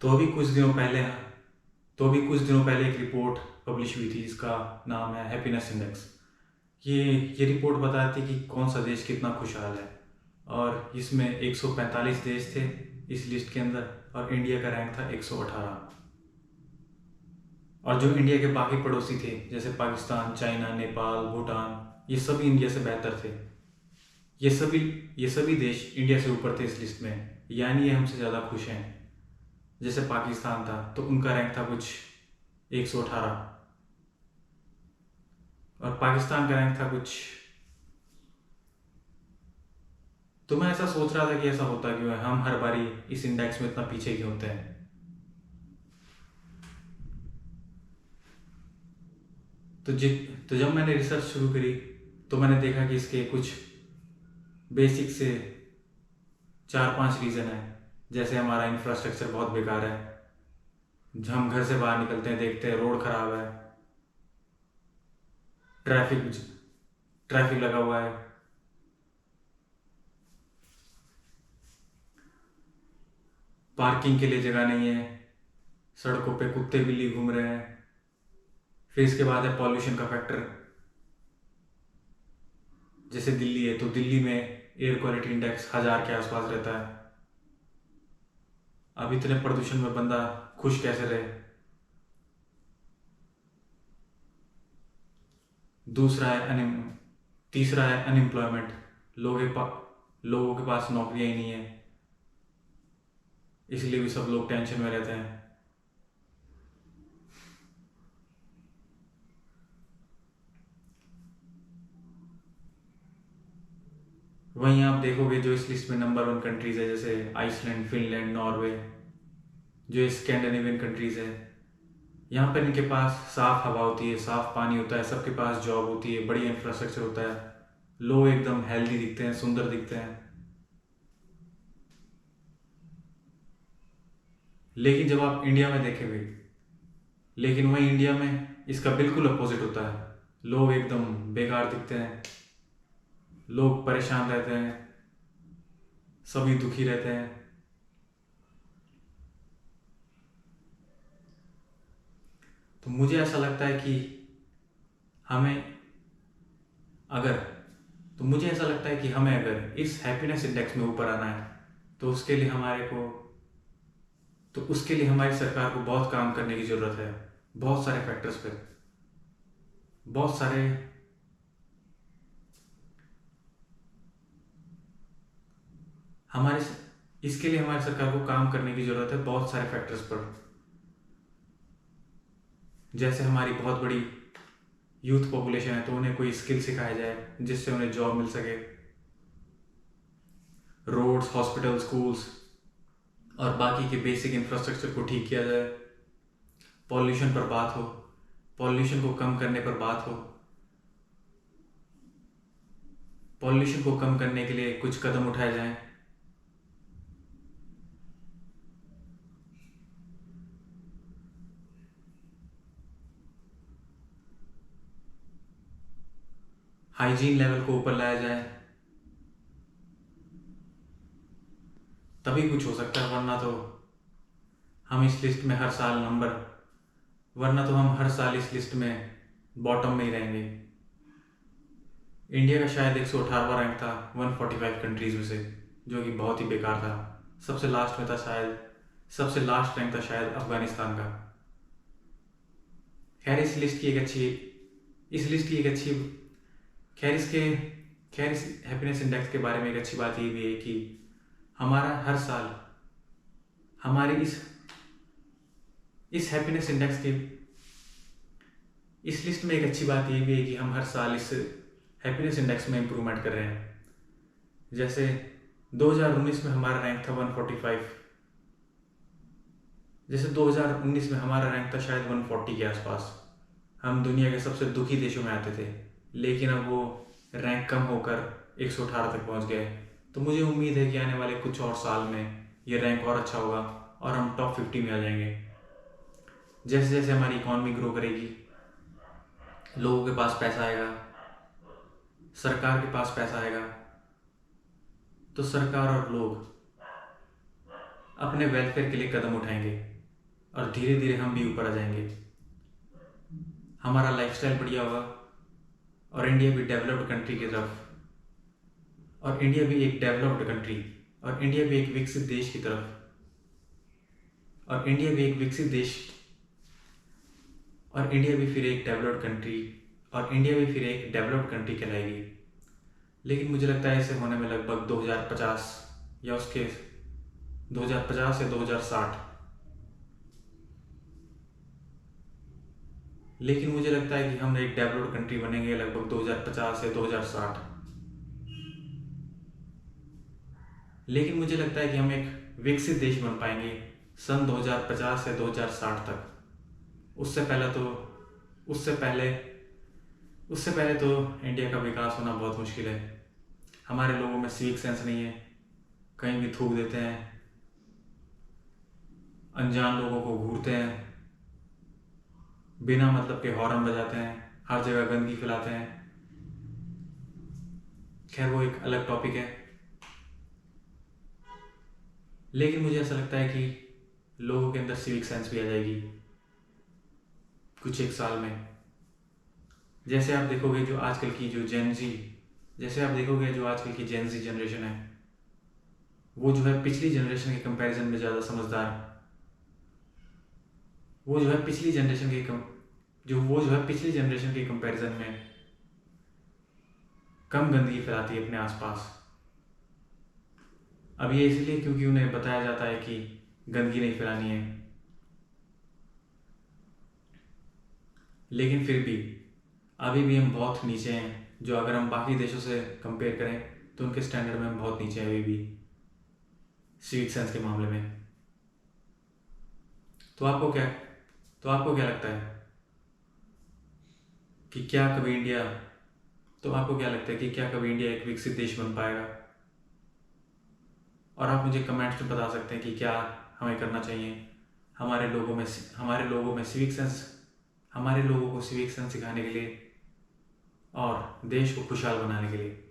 तो अभी कुछ दिनों पहले एक रिपोर्ट पब्लिश हुई थी जिसका नाम है हैप्पीनेस इंडेक्स। ये रिपोर्ट बताती है कि कौन सा देश कितना खुशहाल है। और इसमें 145 देश थे इस लिस्ट के अंदर, और इंडिया का रैंक था 118। और जो इंडिया के बाकी पड़ोसी थे जैसे पाकिस्तान, चाइना, नेपाल, भूटान, ये सभी इंडिया से बेहतर थे। ये सभी ये सभी देश इंडिया से ऊपर थे इस लिस्ट में, यानी ये हमसे ज़्यादा खुश हैं। जैसे पाकिस्तान था तो उनका रैंक था कुछ 118, और पाकिस्तान का रैंक था कुछ। तो मैं ऐसा सोच रहा था कि ऐसा होता क्यों है, हम हर बारी इस इंडेक्स में इतना पीछे क्यों होते हैं। तो जि तो जब मैंने रिसर्च शुरू करी तो मैंने देखा कि इसके कुछ बेसिक से 4-5 रीज़न है। जैसे हमारा इंफ्रास्ट्रक्चर बहुत बेकार है। हम घर से बाहर निकलते हैं, देखते हैं रोड खराब है, ट्रैफिक ट्रैफिक लगा हुआ है, पार्किंग के लिए जगह नहीं है, सड़कों पे कुत्ते बिल्ली घूम रहे हैं। फिर इसके बाद है पॉल्यूशन का फैक्टर। जैसे दिल्ली है तो दिल्ली में एयर क्वालिटी इंडेक्स 1000 के आसपास रहता है। अब इतने प्रदूषण में बंदा खुश कैसे रहे। दूसरा है अनिम तीसरा है अनएम्प्लॉयमेंट। लोगों के पास नौकरियां ही नहीं है, इसलिए भी सब लोग टेंशन में रहते हैं। वहीं आप देखोगे जो इस लिस्ट में नंबर 1 कंट्रीज है जैसे आइसलैंड, फिनलैंड, नॉर्वे, जो स्कैंडिनेवियन कंट्रीज है, यहाँ पर इनके पास साफ हवा होती है, साफ पानी होता है, सबके पास जॉब होती है, बढ़िया इंफ्रास्ट्रक्चर होता है, लोग एकदम हेल्दी दिखते हैं, सुंदर दिखते हैं। लेकिन जब आप इंडिया में देखेंगे, लेकिन वहीं इंडिया में इसका बिल्कुल अपोजिट होता है। लोग एकदम बेकार दिखते हैं, लोग परेशान रहते हैं, सभी दुखी रहते हैं। तो मुझे ऐसा लगता है कि हमें अगर मुझे ऐसा लगता है कि हमें अगर इस हैप्पीनेस इंडेक्स में ऊपर आना है तो उसके लिए हमारी सरकार को बहुत काम करने की ज़रूरत है। बहुत सारे फैक्टर्स पे, बहुत सारे हमारे इसके लिए हमारी सरकार को काम करने की ज़रूरत है बहुत सारे फैक्टर्स पर। जैसे हमारी बहुत बड़ी यूथ पॉपुलेशन है तो उन्हें कोई स्किल सिखाया जाए जिससे उन्हें जॉब मिल सके। रोड्स, हॉस्पिटल, स्कूल्स और बाकी के बेसिक इंफ्रास्ट्रक्चर को ठीक किया जाए। पॉल्यूशन पर बात हो, पॉल्यूशन को कम करने पर बात हो। पॉल्यूशन को कम करने के लिए कुछ कदम उठाए जाएं। हाइजीन लेवल को ऊपर लाया जाए, तभी कुछ हो सकता है। हम इस लिस्ट में हर साल नंबर वरना तो हम हर साल इस लिस्ट में बॉटम में ही रहेंगे। इंडिया का शायद 118वां रैंक था 145 कंट्रीज में से, जो कि बहुत ही बेकार था। सबसे लास्ट रैंक था शायद अफगानिस्तान का। खैर इस लिस्ट की एक अच्छी खैर इसके खैर इस हैप्पीनेस इंडेक्स के बारे में एक अच्छी बात ये भी है कि हमारा हर साल हमारे इस हैप्पीनेस इंडेक्स के इस लिस्ट में एक अच्छी बात ये भी है कि हम हर साल इस हैप्पीनेस इंडेक्स में इम्प्रूवमेंट कर रहे हैं। जैसे 2019 में हमारा रैंक था 145। जैसे 2019 में हमारा रैंक था शायद 140 के आसपास। हम दुनिया के सबसे दुखी देशों में आते थे, लेकिन अब वो रैंक कम होकर 118 तक पहुंच गए। तो मुझे उम्मीद है कि आने वाले कुछ और साल में ये रैंक और अच्छा होगा और हम टॉप 50 में आ जाएंगे। जैसे जैसे हमारी इकॉनमी ग्रो करेगी, लोगों के पास पैसा आएगा, सरकार के पास पैसा आएगा, तो सरकार और लोग अपने वेलफेयर के लिए कदम उठाएंगे और धीरे धीरे हम भी ऊपर आ जाएंगे। हमारा लाइफस्टाइल बढ़िया होगा और इंडिया भी डेवलप्ड कंट्री की तरफ और इंडिया भी एक डेवलप्ड कंट्री और इंडिया भी एक विकसित देश की तरफ और इंडिया भी एक विकसित देश और इंडिया भी फिर एक डेवलप्ड कंट्री और इंडिया भी फिर एक डेवलप्ड कंट्री कहलाएगी। लेकिन मुझे लगता है इसे होने में लगभग 2050 या उसके 2050 या 2060। लेकिन मुझे लगता है कि हम एक डेवलप्ड कंट्री बनेंगे लगभग 2050 या 2060। लेकिन मुझे लगता है कि हम एक विकसित देश बन पाएंगे सन 2050 या 2060 तक। उससे पहले तो इंडिया का विकास होना बहुत मुश्किल है। हमारे लोगों में सिविक सेंस नहीं है, कहीं भी थूक देते हैं, अनजान लोगों को घूरते हैं, बिना मतलब के हॉर्न बजाते हैं, हर जगह गंदगी फैलाते हैं। खैर वो एक अलग टॉपिक है। लेकिन मुझे ऐसा लगता है कि लोगों के अंदर सिविक सेंस भी आ जाएगी कुछ एक साल में। जैसे आप देखोगे जो आजकल की जेन जी जनरेशन है, वो जो है पिछली जनरेशन के कंपैरिजन में ज़्यादा समझदार, वो जो है पिछली जनरेशन के कंपैरिजन में कम गंदगी फैलाती है अपने आसपास। अब ये इसलिए क्योंकि उन्हें बताया जाता है कि गंदगी नहीं फैलानी है। लेकिन फिर भी अभी भी हम बहुत नीचे हैं, जो अगर हम बाकी देशों से कंपेयर करें तो उनके स्टैंडर्ड में हम बहुत नीचे हैं अभी भी सिविक सेंस के मामले में। तो आपको क्या लगता है कि क्या कभी इंडिया एक विकसित देश बन पाएगा? और आप मुझे कमेंट्स में बता सकते हैं कि क्या हमें करना चाहिए हमारे लोगों को सिविक सेंस सिखाने के लिए और देश को खुशहाल बनाने के लिए।